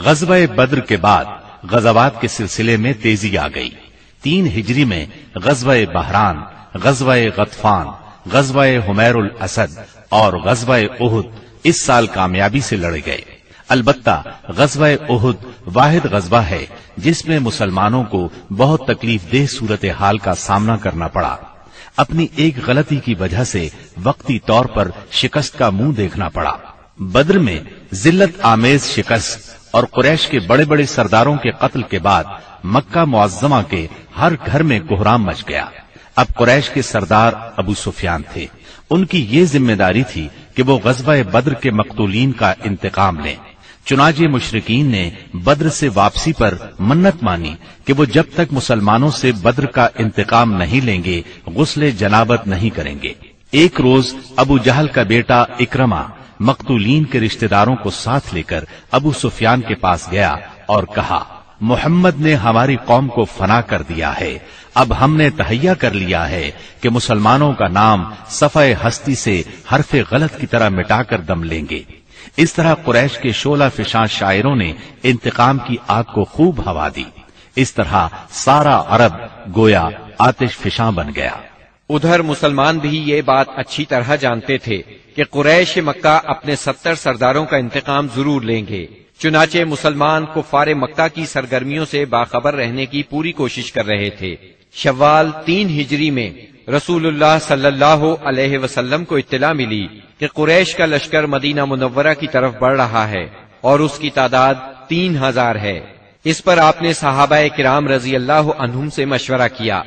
غزوہ بدر کے بعد غزوات کے سلسلے میں تیزی آ گئی۔ 3 ہجری میں غزوہ بحران، غزوہ غطفان، غزوہ حمیر الاسد اور غزوہ احد اس سال کامیابی سے لڑے گئے۔ البتہ غزوہ احد واحد غزوہ ہے جس میں مسلمانوں کو بہت تکلیف دہ صورتحال کا سامنا کرنا پڑا۔ اپنی ایک غلطی کی وجہ سے وقتی طور پر شکست کا منہ دیکھنا پڑا۔ بدر میں ذلت آمیز شکست اور قریش کے بڑے بڑے سرداروں کے قتل کے بعد مکہ معظمہ کے ہر گھر میں کوہرام مچ گیا۔ اب قریش کے سردار ابو سفیان تھے۔ ان کی یہ ذمہ داری تھی کہ وہ غزوہ بدر کے مقتولین کا انتقام لیں۔ چنانچہ مشرکین نے بدر سے واپسی پر منت مانی کہ وہ جب تک مسلمانوں سے بدر کا انتقام نہیں لیں گے غسل جنابت نہیں کریں گے۔ ایک روز ابو جہل کا بیٹا اکرمہ مقتولین کے رشتہ داروں کو ساتھ لے کر ابو سفیان کے پاس گیا اور کہا، محمد نے ہماری قوم کو فنا کر دیا ہے، اب ہم نے تہیہ کر لیا ہے کہ مسلمانوں کا نام صفحہ ہستی سے حرف غلط کی طرح مٹا کر دم لیں گے۔ اس طرح قریش کے شعلہ فشاں شاعروں نے انتقام کی آگ کو خوب ہوا دی۔ اس طرح سارا عرب گویا آتش فشاں بن گیا۔ ادھر مسلمان بھی یہ بات اچھی طرح جانتے تھے کہ قریش مکہ اپنے 70 سرداروں کا انتقام ضرور لیں گے۔ چنانچہ مسلمان کفار مکہ کی سرگرمیوں سے باخبر رہنے کی پوری کوشش کر رہے تھے۔ شوال 3 ہجری میں رسول اللہ صلی اللہ علیہ وسلم کو اطلاع ملی کہ قریش کا لشکر مدینہ منورہ کی طرف بڑھ رہا ہے اور اس کی تعداد 3000 ہے۔ اس پر آپ نے صحابہ کرام رضی اللہ عنہم سے مشورہ کیا۔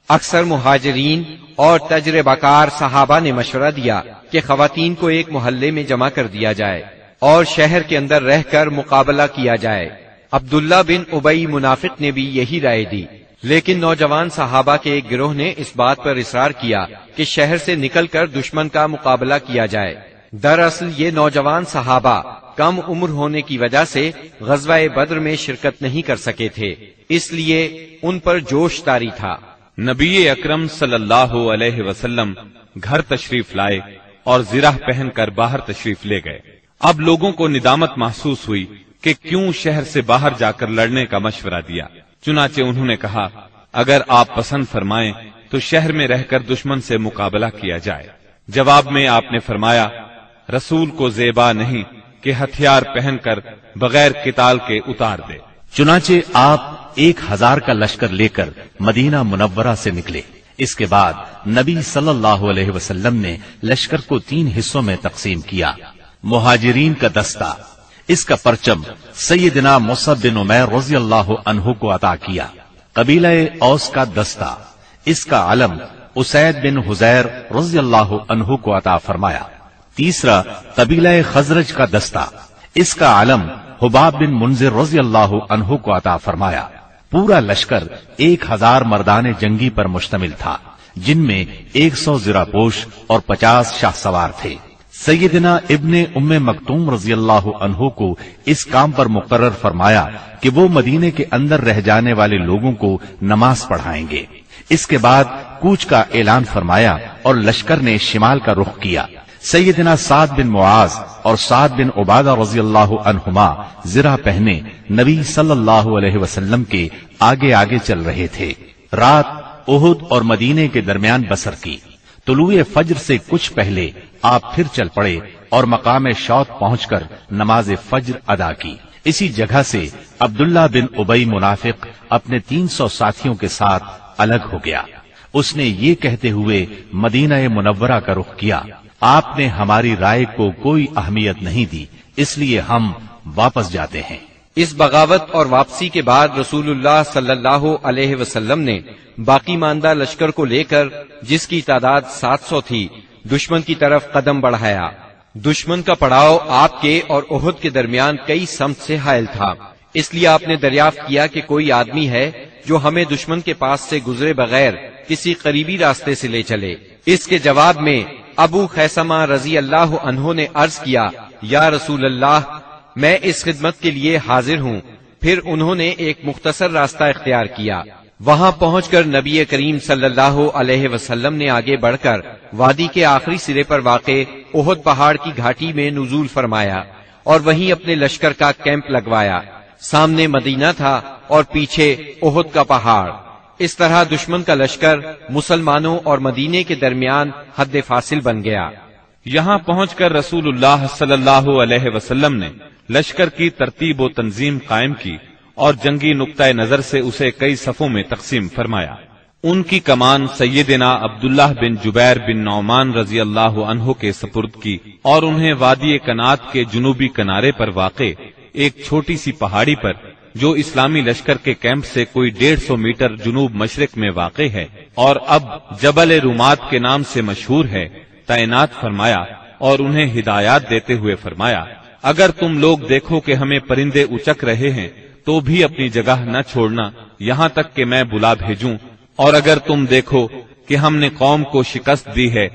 اکثر مہاجرین اور تجربہ کار صحابہ نے مشورہ دیا کہ خواتین کو ایک محلے میں جمع کر دیا جائے اور شہر کے اندر رہ کر مقابلہ کیا جائے۔ عبداللہ بن ابی منافق نے بھی یہی رائے دی، لیکن نوجوان صحابہ کے ایک گروہ نے اس بات پر اصرار کیا کہ شہر سے نکل کر دشمن کا مقابلہ کیا جائے۔ دراصل یہ نوجوان صحابہ کم عمر ہونے کی وجہ سے غزوہ بدر میں شرکت نہیں کر سکے تھے، اس لیے ان پر جوش طاری تھا۔ نبی اکرم صلی اللہ علیہ وسلم گھر تشریف لائے اور زرہ پہن کر باہر تشریف لے گئے۔ اب لوگوں کو ندامت محسوس ہوئی کہ کیوں شہر سے باہر جا کر لڑنے کا مشورہ دیا۔ چنانچہ انہوں نے کہا، اگر آپ پسند فرمائیں تو شہر میں رہ کر دشمن سے مقابلہ کیا جائے۔ جواب میں آپ نے فرمایا، رسول کو زیبا نہیں کہ ہتھیار پہن کر بغیر قتال کے اتار دے۔ چنانچہ آپ 1000 کا لشکر لے کر مدینہ منورہ سے نکلے۔ اس کے بعد نبی صلی اللہ علیہ وسلم نے لشکر کو 3 حصوں میں تقسیم کیا۔ مہاجرین کا دستہ، اس کا پرچم سیدنا مصعب بن عمیر رضی اللہ عنہ کو عطا کیا۔ قبیلہ اوس کا دستہ، اس کا علم اسید بن حذیر رضی اللہ عنہ کو عطا فرمایا۔ تیسرا قبیلہ خزرج کا دستہ، اس کا علم حباب بن منذر رضی اللہ عنہ کو عطا فرمایا۔ پورا لشکر 1000 مردان جنگی پر مشتمل تھا، جن میں 100 زرہ پوش اور 50 شاہ سوار تھے۔ سیدنا ابن ام مکتوم رضی اللہ عنہ کو اس کام پر مقرر فرمایا کہ وہ مدینے کے اندر رہ جانے والے لوگوں کو نماز پڑھائیں گے۔ اس کے بعد کوچ کا اعلان فرمایا اور لشکر نے شمال کا رخ کیا۔ سیدنا سعد بن معاذ اور سعد بن عبادہ رضی اللہ عنہما زرہ پہنے نبی صلی اللہ علیہ وسلم کے آگے آگے چل رہے تھے۔ رات احد اور مدینے کے درمیان بسر کی۔ طلوع فجر سے کچھ پہلے آپ پھر چل پڑے اور مقام شوط پہنچ کر نماز فجر ادا کی۔ اسی جگہ سے عبداللہ بن ابی منافق اپنے 300 ساتھیوں کے ساتھ الگ ہو گیا۔ اس نے یہ کہتے ہوئے مدینہ منورہ کا رخ کیا، آپ نے ہماری رائے کو کوئی اہمیت نہیں دی، اس لیے ہم واپس جاتے ہیں۔ اس بغاوت اور واپسی کے بعد رسول اللہ صلی اللہ علیہ وسلم نے باقی ماندہ لشکر کو لے کر، جس کی تعداد 700 تھی، دشمن کی طرف قدم بڑھایا۔ دشمن کا پڑاؤ آپ کے اور احد کے درمیان کئی سمت سے حائل تھا، اس لیے آپ نے دریافت کیا کہ کوئی آدمی ہے جو ہمیں دشمن کے پاس سے گزرے بغیر کسی قریبی راستے سے لے چلے۔ اس کے جواب میں ابو خیثمہ رضی اللہ عنہ نے عرض کیا، یا رسول اللہ، میں اس خدمت کے لیے حاضر ہوں۔ پھر انہوں نے ایک مختصر راستہ اختیار کیا۔ وہاں پہنچ کر نبی کریم صلی اللہ علیہ وسلم نے آگے بڑھ کر وادی کے آخری سرے پر واقع احد پہاڑ کی گھاٹی میں نزول فرمایا اور وہیں اپنے لشکر کا کیمپ لگوایا۔ سامنے مدینہ تھا اور پیچھے احد کا پہاڑ۔ اس طرح دشمن کا لشکر مسلمانوں اور مدینے کے درمیان حد فاصل بن گیا۔ یہاں پہنچ کر رسول اللہ صلی اللہ علیہ وسلم نے لشکر کی ترتیب و تنظیم قائم کی اور جنگی نقطۂ نظر سے اسے کئی صفوں میں تقسیم فرمایا۔ ان کی کمان سیدنا عبداللہ بن جبیر بن نعمان رضی اللہ عنہ کے سپرد کی اور انہیں وادی کنات کے جنوبی کنارے پر واقع ایک چھوٹی سی پہاڑی پر، جو اسلامی لشکر کے کیمپ سے کوئی 150 میٹر جنوب مشرق میں واقع ہے اور اب جبل رومات کے نام سے مشہور ہے، تعینات فرمایا اور انہیں ہدایات دیتے ہوئے فرمایا، اگر تم لوگ دیکھو کہ ہمیں پرندے اچک رہے ہیں تو بھی اپنی جگہ نہ چھوڑنا یہاں تک کہ میں بلا بھیجوں، اور اگر تم دیکھو کہ ہم نے قوم کو شکست دی ہے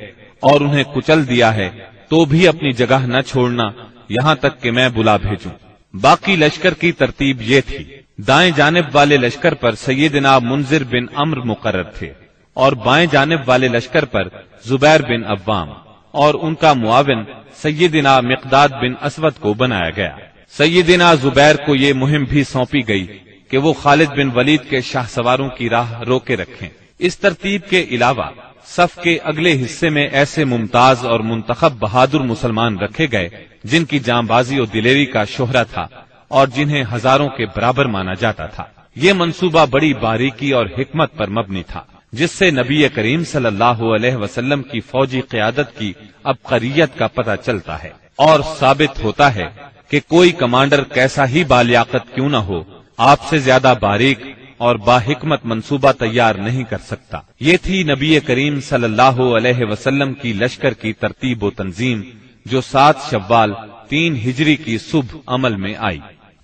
اور انہیں کچل دیا ہے تو بھی اپنی جگہ نہ چھوڑنا یہاں تک کہ میں بلا بھیجوں۔ باقی لشکر کی ترتیب یہ تھی، دائیں جانب والے لشکر پر سیدنا منذر بن عمرو مقرر تھے اور بائیں جانب والے لشکر پر زبیر بن عوام اور ان کا معاون سیدنا مقداد بن اسود کو بنایا گیا۔ سیدنا زبیر کو یہ مہم بھی سونپی گئی کہ وہ خالد بن ولید کے شاہ سواروں کی راہ روکے رکھیں۔ اس ترتیب کے علاوہ صف کے اگلے حصے میں ایسے ممتاز اور منتخب بہادر مسلمان رکھے گئے جن کی جاں بازی و دلیری کا شہرہ تھا اور جنہیں ہزاروں کے برابر مانا جاتا تھا۔ یہ منصوبہ بڑی باریکی اور حکمت پر مبنی تھا، جس سے نبی کریم صلی اللہ علیہ وسلم کی فوجی قیادت کی عبقریت کا پتہ چلتا ہے اور ثابت ہوتا ہے کہ کوئی کمانڈر کیسا ہی بالیاقت کیوں نہ ہو، آپ سے زیادہ باریک اور باحکمت منصوبہ تیار نہیں کر سکتا۔ یہ تھی نبی کریم صلی اللہ علیہ وسلم کی لشکر کی ترتیب و تنظیم، جو 7 شوال 3 ہجری کی صبح عمل میں آئی۔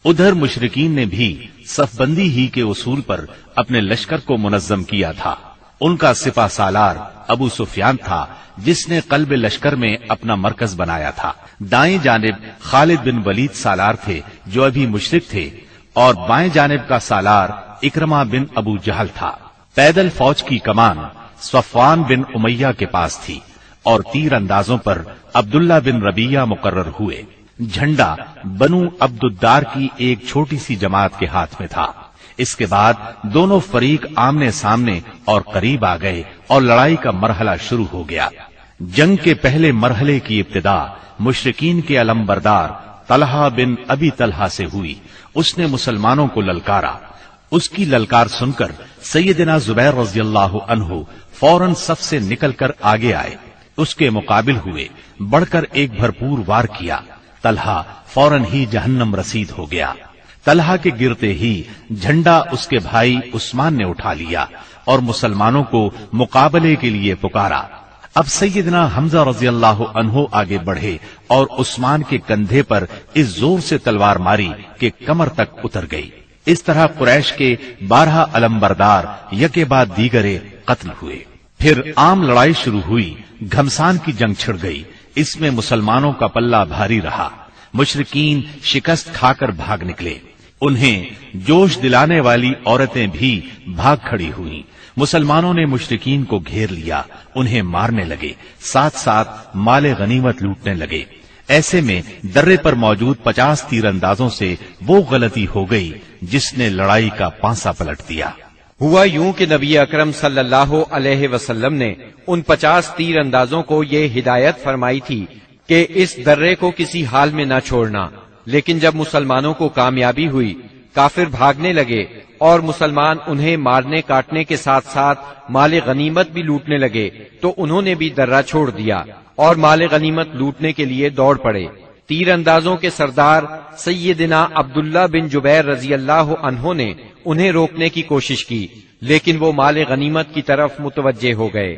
ادھر مشرکین نے بھی صف بندی ہی کے اصول پر اپنے لشکر کو منظم کیا تھا۔ ان کا سپہ سالار ابو سفیان تھا، جس نے قلب لشکر میں اپنا مرکز بنایا تھا۔ دائیں جانب خالد بن ولید سالار تھے، جو ابھی مشرک تھے، اور بائیں جانب کا سالار اکرمہ بن ابو جہل تھا۔ پیدل فوج کی کمان صفوان بن امیہ کے پاس تھی اور تیر اندازوں پر عبداللہ بن ربیہ مقرر ہوئے۔ جھنڈا بنو عبد الدار کی ایک چھوٹی سی جماعت کے ہاتھ میں تھا۔ اس کے بعد دونوں فریق آمنے سامنے اور قریب آ گئے اور لڑائی کا مرحلہ شروع ہو گیا۔ جنگ کے پہلے مرحلے کی ابتدا مشرکین کے علمبردار طلحہ بن ابی طلحہ سے ہوئی۔ اس نے مسلمانوں کو للکارا۔ اس کی للکار سن کر سیدنا زبیر رضی اللہ عنہ فوراً صف سے نکل کر آگے آئے، اس کے مقابل ہوئے، بڑھ کر ایک بھرپور وار کیا۔ طلحہ فوراً ہی جہنم رسید ہو گیا۔ طلحہ کے گرتے ہی جھنڈا اس کے بھائی عثمان نے اٹھا لیا اور مسلمانوں کو مقابلے کے لیے پکارا۔ اب سیدنا حمزہ رضی اللہ عنہ آگے بڑھے اور عثمان کے کندھے پر اس زور سے تلوار ماری کہ کمر تک اتر گئی۔ اس طرح قریش کے 12 علمبردار یکے بعد دیگرے قتل ہوئے۔ پھر عام لڑائی شروع ہوئی۔ گھمسان کی جنگ چھڑ گئی۔ اس میں مسلمانوں کا پلہ بھاری رہا۔ مشرکین شکست کھا کر بھاگ نکلے۔ انہیں جوش دلانے والی عورتیں بھی بھاگ کھڑی ہوئیں۔ مسلمانوں نے مشرکین کو گھیر لیا، انہیں مارنے لگے، ساتھ ساتھ مال غنیمت لوٹنے لگے۔ ایسے میں درے پر موجود 50 تیر اندازوں سے وہ غلطی ہو گئی جس نے لڑائی کا پانسا پلٹ دیا۔ ہوا یوں کہ نبی اکرم صلی اللہ علیہ وسلم نے ان 50 تیر اندازوں کو یہ ہدایت فرمائی تھی کہ اس درے کو کسی حال میں نہ چھوڑنا، لیکن جب مسلمانوں کو کامیابی ہوئی، کافر بھاگنے لگے اور مسلمان انہیں مارنے کاٹنے کے ساتھ ساتھ مال غنیمت بھی لوٹنے لگے، تو انہوں نے بھی درہ چھوڑ دیا اور مال غنیمت لوٹنے کے لیے دوڑ پڑے۔ تیر اندازوں کے سردار سیدنا عبداللہ بن جبیر رضی اللہ عنہ نے انہیں روکنے کی کوشش کی، لیکن وہ مال غنیمت کی طرف متوجہ ہو گئے۔